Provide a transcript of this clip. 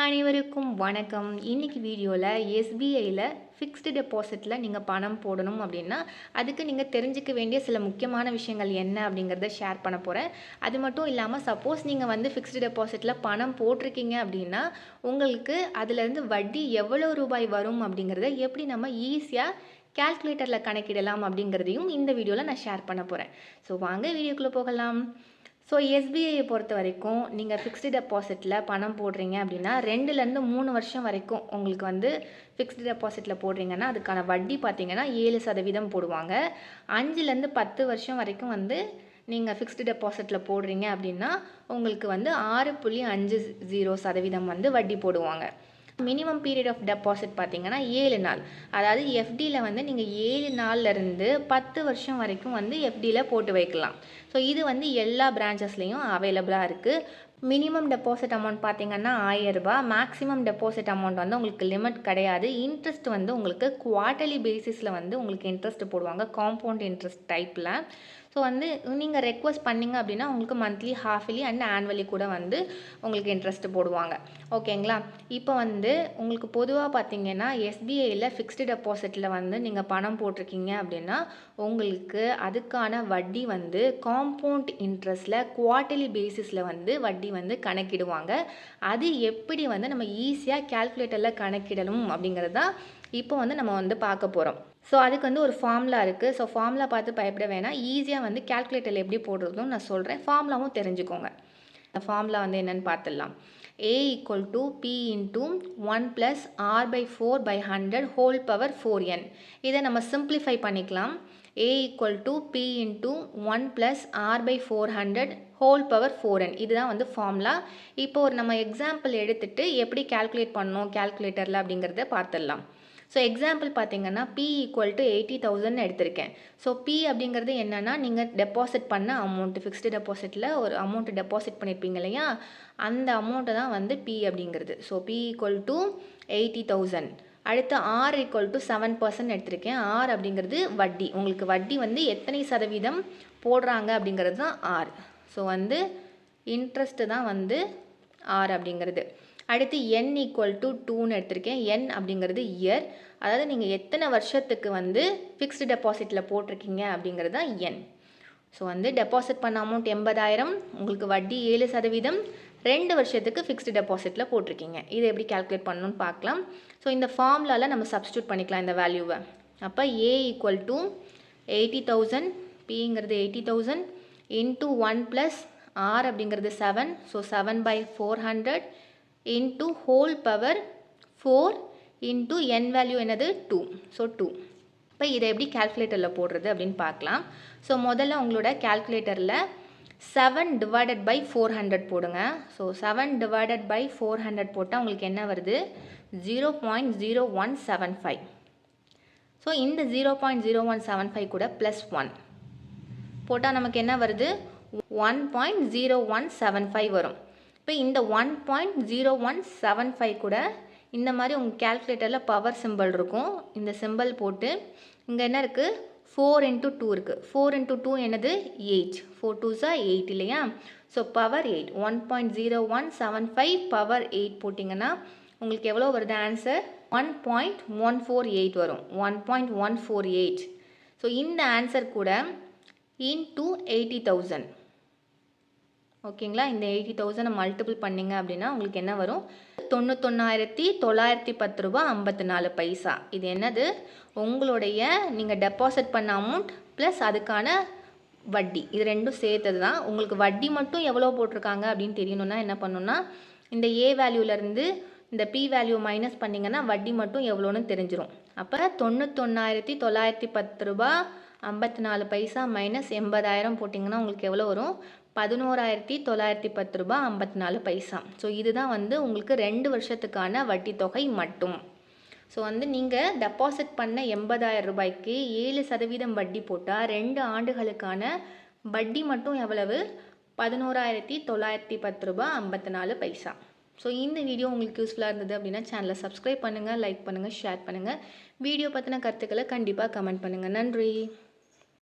அனைவருக்கும் வணக்கம். இன்னைக்கு வீடியோவில் எஸ்பிஐயில் ஃபிக்ஸ்டு டெபாசிட்டில் நீங்கள் பணம் போடணும் அப்படின்னா அதுக்கு நீங்கள் தெரிஞ்சுக்க வேண்டிய சில முக்கியமான விஷயங்கள் என்ன அப்படிங்கிறத ஷேர் பண்ண போகிறேன். அது மட்டும் இல்லாமல் சப்போஸ் நீங்கள் வந்து ஃபிக்ஸ்டு டெபாசிட்டில் பணம் போட்டிருக்கீங்க அப்படின்னா உங்களுக்கு அதுலேருந்து வட்டி எவ்வளோ ரூபாய் வரும் அப்படிங்கிறத எப்படி நம்ம ஈஸியாக கால்குலேட்டரில் கணக்கிடலாம் அப்படிங்கிறதையும் இந்த வீடியோவில் நான் ஷேர் பண்ண போகிறேன். ஸோ வாங்க வீடியோக்குள்ளே போகலாம். ஸோ எஸ்பிஐயை பொறுத்த வரைக்கும் நீங்கள் ஃபிக்ஸ்டு டெபாசிட்டில் பணம் போடுறீங்க அப்படின்னா 2லேருந்து 3 வருஷம் வரைக்கும் உங்களுக்கு வந்து ஃபிக்ஸ்டு டெபாசிட்டில் போடுறீங்கன்னா அதுக்கான வட்டி பார்த்தீங்கன்னா 7% போடுவாங்க. 5லேருந்து 10 வருஷம் வரைக்கும் வந்து நீங்கள் ஃபிக்ஸ்டு டெபாசிட்டில் போடுறீங்க அப்படின்னா உங்களுக்கு வந்து 6.50% வந்து வட்டி போடுவாங்க. மினிமம் பீரியட் ஆஃப் டெபாசிட் பார்த்தீங்கன்னா 7 நாள். அதாவது எஃப்டியில் வந்து நீங்கள் 7 நாள்லேருந்து 10 வருஷம் வரைக்கும் வந்து எஃப்டியில் போட்டு வைக்கலாம். ஸோ இது வந்து எல்லா பிரான்ச்சஸ்லேயும் அவைலபிளாக இருக்குது. மினிமம் டெபாசிட் அமௌண்ட் பார்த்தீங்கன்னா 1000 ரூபாய். மேக்ஸிமம் டெபாசிட் அமௌண்ட் வந்து உங்களுக்கு லிமிட் கிடையாது. இன்ட்ரெஸ்ட் வந்து உங்களுக்கு குவார்ட்டர்லி பேசிஸில் வந்து உங்களுக்கு இன்ட்ரெஸ்ட் போடுவாங்க, காம்பவுண்ட் இன்ட்ரெஸ்ட் டைப்பில். ஸோ வந்து நீங்கள் ரெக்வஸ்ட் பண்ணிங்க அப்படின்னா உங்களுக்கு மந்த்லி, ஹாஃப்லி அண்ட் ஆனுவலி கூட வந்து உங்களுக்கு இன்ட்ரெஸ்ட் போடுவாங்க. ஓகேங்களா? இப்போ வந்து உங்களுக்கு பொதுவாக பார்த்தீங்கன்னா எஸ்பிஐயில் ஃபிக்ஸ்டு டெபாசிட்டில் வந்து நீங்கள் பணம் போட்டிருக்கீங்க அப்படின்னா உங்களுக்கு அதுக்கான வட்டி வந்து காம்பவுண்ட் இன்ட்ரெஸ்ட்டில் குவார்ட்டர்லி பேசிஸில் வந்து வட்டி வந்து கணக்கிடுவாங்க. அது எப்படி வந்து நம்ம ஈஸியாக கால்குலேட்டரில் கணக்கிடணும் அப்படிங்கிறது தான் இப்போ வந்து நம்ம வந்து பார்க்க போகிறோம். ஸோ அதுக்கு வந்து ஒரு ஃபார்முலா இருக்குது. ஸோ ஃபார்முலா பார்த்து பயப்பட வேணாம். ஈஸியாக வந்து கால்குலேட்டரில் எப்படி போடுறதுன்னு நான் சொல்கிறேன். ஃபார்முலாவும் தெரிஞ்சுக்கோங்க. இந்த ஃபார்முலா வந்து என்னென்னு பார்த்துடலாம். A = P × 1 + R/4/100 whole power 4n. இதை நம்ம சிம்பிளிஃபை பண்ணிக்கலாம். A = P × 1 + R/400 whole power 4n. இதுதான் வந்து ஃபார்முலா. இப்போ ஒரு நம்ம எக்ஸாம்பிள் எடுத்துகிட்டு எப்படி கால்குலேட் பண்ணணும் கால்குலேட்டரில் அப்படிங்கிறத பார்த்துடலாம். ஸோ எக்ஸாம்பிள் பார்த்தீங்கன்னா P = 80,000 எடுத்திருக்கேன். ஸோ P அப்படிங்கிறது என்னென்னா நீங்கள் டெபாசிட் பண்ண அமௌண்ட், ஃபிக்ஸ்டு டெபாசிட்டில் ஒரு அமௌண்ட்டு டெபாசிட் பண்ணியிருப்பீங்க இல்லையா, அந்த அமௌண்ட்டு தான் வந்து P அப்படிங்கிறது. So P = 80,000. அடுத்து R = 7% எடுத்திருக்கேன். R அப்படிங்கிறது வட்டி. உங்களுக்கு வட்டி வந்து எத்தனை சதவீதம் போடுறாங்க அப்படிங்கிறது தான் R. ஸோ வந்து இன்ட்ரெஸ்ட்டு தான் வந்து R அப்படிங்கிறது. அடுத்து N = 2ன்னு எடுத்திருக்கேன். N அப்படிங்கிறது இயர். அதாவது நீங்கள் எத்தனை வருஷத்துக்கு வந்து ஃபிக்ஸ்டு டெபாசிட்டில் போட்டிருக்கீங்க அப்படிங்கிறது தான் N. ஸோ வந்து டெபாசிட் பண்ண அமௌண்ட் 80,000, உங்களுக்கு வட்டி 7%, 2 வருஷத்துக்கு ஃபிக்ஸ்டு டெபாசிட்டில் போட்டிருக்கீங்க. இதை எப்படி கால்குலேட் பண்ணணும்னு பார்க்கலாம். ஸோ இந்த ஃபார்முலாவில் நம்ம சப்ஸ்டியூட் பண்ணிக்கலாம் இந்த வேல்யூவை. அப்போ A = 80,000, Pங்கிறது 80,000 × 1 + R அப்படிங்கிறது 7. So 7/400 into whole power 4 into n value என்னது 2. ஸோ 2. இப்போ இதை எப்படி கால்குலேட்டரில் போடுறது அப்படின்னு பார்க்கலாம். ஸோ முதல்ல உங்களோட கால்குலேட்டரில் 7/400 போடுங்க. ஸோ 7/400 போட்டால் உங்களுக்கு என்ன வருது? 0.0175. ஸோ இந்த 0.0175 கூட +1 போட்டால் நமக்கு என்ன வருது? 1.0175 வரும். இப்போ இந்த 1.0175 கூட இந்த மாதிரி உங்கள் கால்குலேட்டரில் பவர் சிம்பிள் இருக்கும். இந்த சிம்பிள் போட்டு இங்கே என்ன இருக்குது? 4 × 2 இருக்குது. 4 × 2 என்னது? 8. 4 2s are 8 இல்லையா? So power 8. 1.0175 பவர் 8 போட்டிங்கன்னா உங்களுக்கு எவ்வளோ வருது ஆன்சர்? 1.148 வரும். 1.148. ஸோ இந்த ஆன்சர் கூட இன்டூ 80,000. ஓகேங்களா? இந்த 80,000 மல்டிபிள் பண்ணிங்க அப்படின்னா உங்களுக்கு என்ன வரும்? 91,910 ரூபாய் 54 பைசா. இது என்னது? உங்களுடைய நீங்கள் டெபாசிட் பண்ண அமௌண்ட் ப்ளஸ் அதுக்கான வட்டி, இது ரெண்டும் சேர்த்தது தான். உங்களுக்கு வட்டி மட்டும் எவ்வளோ போட்டிருக்காங்க அப்படின்னு தெரியணுன்னா என்ன பண்ணணுன்னா இந்த A வேல்யூலேருந்து இந்த P வேல்யூ மைனஸ் பண்ணிங்கன்னா வட்டி மட்டும் எவ்வளோன்னு தெரிஞ்சிடும். அப்போ 91,910 ரூபாய் 54 பைசா மைனஸ் 80,000 போட்டிங்கன்னா உங்களுக்கு எவ்வளோ வரும்? 11,910 ரூபாய் 54 பைசா. ஸோ இதுதான் வந்து உங்களுக்கு 2 வருஷத்துக்கான வட்டி தொகை மட்டும். ஸோ வந்து நீங்கள் டெபாசிட் பண்ண 80,000 ரூபாய்க்கு 7% வட்டி போட்டால் 2 ஆண்டுகளுக்கான வட்டி மட்டும் எவ்வளவு? 11,910 ரூபாய் 54 பைசா. ஸோ இந்த வீடியோ உங்களுக்கு யூஸ்ஃபுல்லாக இருந்தது அப்படின்னா சேனலை சப்ஸ்கிரைப் பண்ணுங்கள், லைக் பண்ணுங்கள், ஷேர் பண்ணுங்கள். வீடியோ பற்றின கருத்துக்களை கண்டிப்பாக கமெண்ட் பண்ணுங்கள். நன்றி.